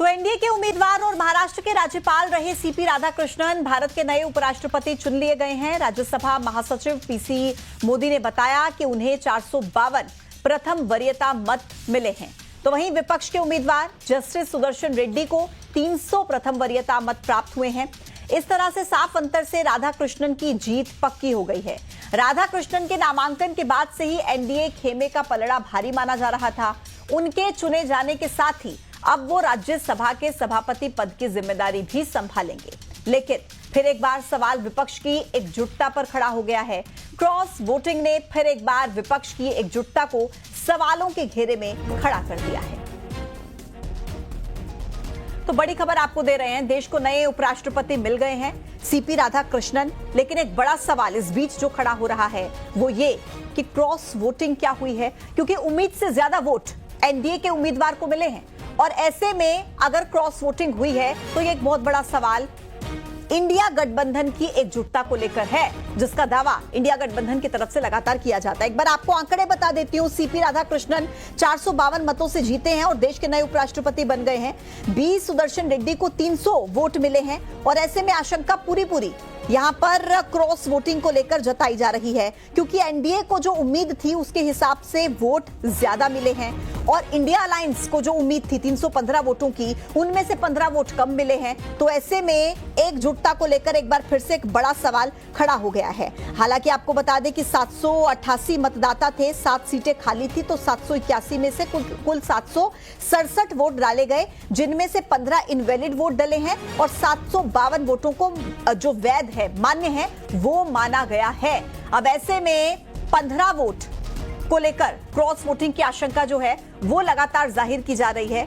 तो एनडीए के उम्मीदवार और महाराष्ट्र के राज्यपाल रहे सीपी राधाकृष्णन भारत के नए उपराष्ट्रपति चुन लिए गए हैं। राज्यसभा महासचिव पीसी मोदी ने बताया कि उन्हें 452 प्रथम वरीयता मत मिले हैं। तो वहीं विपक्ष के उम्मीदवार जस्टिस सुदर्शन रेड्डी को 300 प्रथम वरीयता मत प्राप्त हुए हैं। इस तरह से साफ अंतर से राधाकृष्णन की जीत पक्की हो गई है। राधाकृष्णन के नामांकन के बाद से ही एनडीए खेमे का पलड़ा भारी माना जा रहा था। उनके चुने जाने के साथ ही अब वो राज्यसभा के सभापति पद की जिम्मेदारी भी संभालेंगे। लेकिन फिर एक बार सवाल विपक्ष की एकजुटता पर खड़ा हो गया है। क्रॉस वोटिंग ने फिर एक बार विपक्ष की एकजुटता को सवालों के घेरे में खड़ा कर दिया है। तो बड़ी खबर आपको दे रहे हैं, देश को नए उपराष्ट्रपति मिल गए हैं सीपी राधाकृष्णन। लेकिन एक बड़ा सवाल इस बीच जो खड़ा हो रहा है वो ये कि क्रॉस वोटिंग क्या हुई है, क्योंकि उम्मीद से ज्यादा वोट एनडीए के उम्मीदवार को मिले हैं। और ऐसे में अगर क्रॉस वोटिंग हुई है तो ये एक बहुत बड़ा सवाल इंडिया गठबंधन की एकजुटता को लेकर है, जिसका दावा इंडिया गठबंधन की तरफ से लगातार किया जाता है। एक बार आपको आंकड़े बता देती हूं। सीपी राधाकृष्णन 452 मतों से जीते हैं और देश के नए उपराष्ट्रपति बन गए हैं। बी सुदर्शन रेड्डी को 300 वोट मिले हैं और ऐसे में आशंका पूरी यहां पर क्रॉस वोटिंग को लेकर जताई जा रही है, क्योंकि एनडीए को जो उम्मीद थी उसके हिसाब से वोट ज्यादा मिले हैं और इंडिया अलायंस को जो उम्मीद थी 315 वोटों की, उनमें से 15 वोट कम मिले हैं। तो ऐसे में एकजुटता को लेकर एक बार फिर से एक बड़ा सवाल खड़ा हो गया है। हालांकि आपको बता दें कि 788 मतदाता थे, 7 सीटें खाली थी, तो 781 में से कुल 767 वोट डाले गए, जिनमें से 15 इनवैलिड वोट डले हैं और 752 वोटों को जो वैध है, मान्य है, वो माना गया है। अब ऐसे में 15 वोट को लेकर क्रॉस वोटिंग की आशंका जो है वो लगातार जाहिर की जा रही है।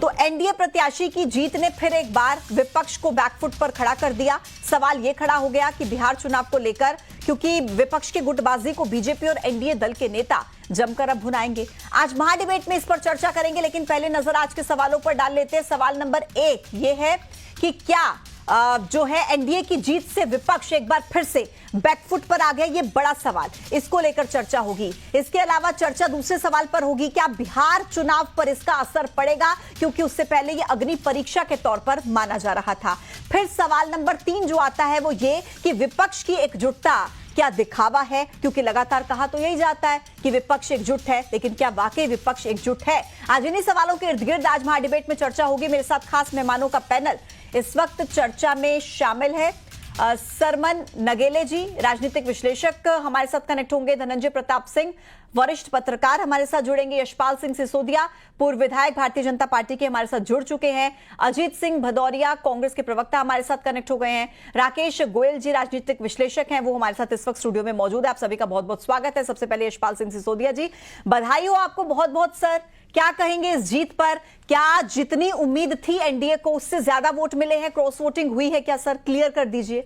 तो एनडीए प्रत्याशी की जीत ने फिर एक बार विपक्ष को बैकफुट पर खड़ा कर दिया। सवाल यह खड़ा हो गया कि बिहार चुनाव को लेकर, क्योंकि विपक्ष की गुटबाजी को बीजेपी और एनडीए दल के नेता जमकर अब भुनाएंगे। आज महाडिबेट में इस पर चर्चा करेंगे, लेकिन पहले नजर आज के सवालों पर डाल लेते हैं। सवाल नंबर 1 यह है कि क्या जो है एनडीए की जीत से विपक्ष एक बार फिर से बैकफुट पर आ गया, ये बड़ा सवाल, इसको लेकर चर्चा होगी। इसके अलावा चर्चा दूसरे सवाल पर होगी, क्या बिहार चुनाव पर इसका असर पड़ेगा, क्योंकि उससे पहले ये अग्नि परीक्षा के तौर पर माना जा रहा था। फिर सवाल नंबर 3 जो आता है वो ये कि विपक्ष की एकजुटता क्या दिखावा है, क्योंकि लगातार कहा तो यही जाता है कि विपक्ष एकजुट है, लेकिन क्या वाकई विपक्ष एकजुट है? आज इन्हीं सवालों के इर्द गिर्द आज महाडिबेट में चर्चा होगी। मेरे साथ खास मेहमानों का पैनल इस वक्त चर्चा में शामिल है। सरमन नगेले जी, राजनीतिक विश्लेषक हमारे साथ कनेक्ट होंगे। धनंजय प्रताप सिंह, वरिष्ठ पत्रकार हमारे साथ जुड़ेंगे। यशपाल सिंह सिसोदिया, पूर्व विधायक भारतीय जनता पार्टी के, हमारे साथ जुड़ चुके हैं। अजीत सिंह भदौरिया, कांग्रेस के प्रवक्ता, हमारे साथ कनेक्ट हो गए हैं। राकेश गोयल जी, राजनीतिक विश्लेषक हैं, वो हमारे साथ इस वक्त स्टूडियो में मौजूद है। आप सभी का बहुत बहुत स्वागत है। सबसे पहले यशपाल सिंह सिसोदिया जी, बधाई हो आपको बहुत बहुत। सर, क्या कहेंगे इस जीत पर? क्या जितनी उम्मीद थी एनडीए को उससे ज्यादा वोट मिले हैं? क्रॉस वोटिंग हुई है क्या? सर, क्लियर कर दीजिए।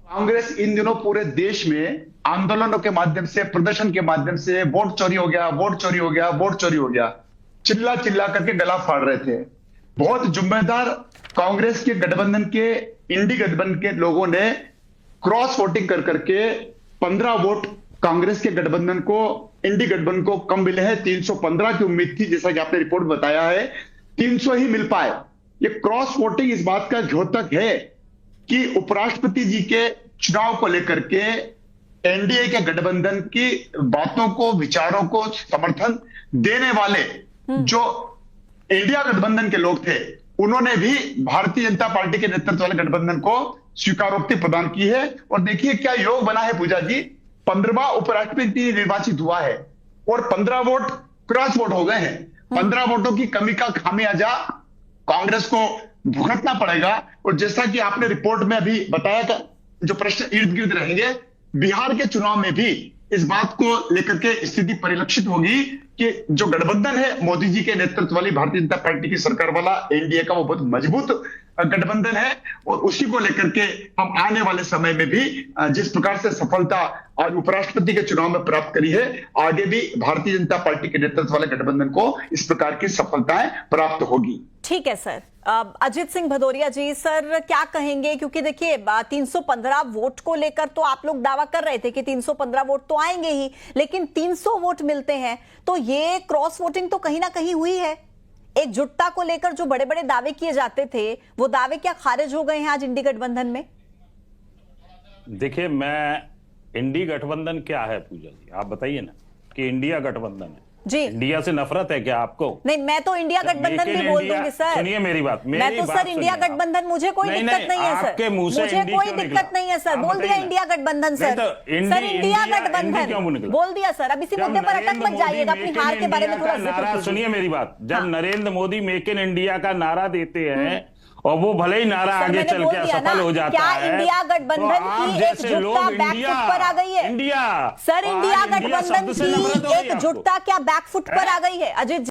कांग्रेस इन दिनों पूरे देश में आंदोलनों के माध्यम से, प्रदर्शन के माध्यम से वोट चोरी हो गया, वोट चोरी हो गया, वोट चोरी हो गया, चिल्ला चिल्ला करके गला फाड़ रहे थे। बहुत जिम्मेदार कांग्रेस के गठबंधन के, इंडी गठबंधन के लोगों ने क्रॉस वोटिंग कर करके 15 वोट कांग्रेस के गठबंधन को, इंडी गठबंधन को कम मिले हैं। 315 की उम्मीद थी, जैसा कि आपने रिपोर्ट बताया है, 300 ही मिल पाए। ये क्रॉस वोटिंग इस बात का द्योतक है कि उपराष्ट्रपति जी के चुनाव को लेकर के एनडीए के गठबंधन की बातों को, विचारों को समर्थन देने वाले जो इंडिया गठबंधन के लोग थे, उन्होंने भी भारतीय जनता पार्टी के नेतृत्व वाले गठबंधन को स्वीकारोक्ति प्रदान की है। और देखिए क्या योग बना है पूजा जी, 15वां उपराष्ट्रपति निर्वाचित हुआ है और 15 वोट क्रॉस वोट हो गए हैं। 15 वोटों की कमी का खामियाजा कांग्रेस को भुगतना पड़ेगा। और जैसा कि आपने रिपोर्ट में अभी बताया था, जो प्रश्न इर्द गिर्द रहेंगे, बिहार के चुनाव में भी इस बात को लेकर के स्थिति परिलक्षित होगी कि जो गठबंधन है मोदी जी के नेतृत्व वाली भारतीय जनता पार्टी की सरकार वाला एनडीए का, वो बहुत मजबूत गठबंधन है और उसी को लेकर के हम आने वाले समय में भी जिस प्रकार से सफलता और उपराष्ट्रपति के चुनाव में प्राप्त करी है, आगे भी भारतीय जनता पार्टी के नेतृत्व वाले गठबंधन को इस प्रकार की सफलताएं प्राप्त होगी। ठीक है सर। अजित सिंह भदौरिया जी, सर क्या कहेंगे, क्योंकि देखिए 315 वोट को लेकर तो आप लोग दावा कर रहे थे कि 315 वोट तो आएंगे ही, लेकिन 300 वोट मिलते हैं तो ये क्रॉस वोटिंग तो कहीं ना कहीं हुई है। एकजुटता को लेकर जो बड़े बड़े दावे किए जाते थे वो दावे क्या खारिज हो गए हैं आज इंडी गठबंधन में? देखिए, मैं इंडी गठबंधन क्या है पूजा जी, आप बताइए ना कि इंडिया गठबंधन है जी। इंडिया से नफरत है क्या आपको? नहीं, मैं तो इंडिया गठबंधन भी बोल दूंगी सर। सुनिए मेरी बात, मैं तो सर इंडिया गठबंधन, मुझे कोई दिक्कत नहीं है सर, आपके मुंह से मुझे कोई दिक्कत नहीं है सर। बोल दिया इंडिया गठबंधन सर। सर इंडिया गठबंधन बोल दिया सर। अब इसी मुद्दे पर अटक मत जाइएगा, अपनी हार के बारे में थोड़ा जिक्र कीजिए। सुनिए मेरी बात, जब Narendra Modi make in India का नारा देते हैं और वो भले ही नारा आगे चल के असफल हो जाता है, क्या इंडिया गठबंधन की एकजुटता बैकफुट पर आ गई है? इंडिया सर इंडिया गठबंधन की एकजुटता क्या बैकफुट पर आ गई है? अजित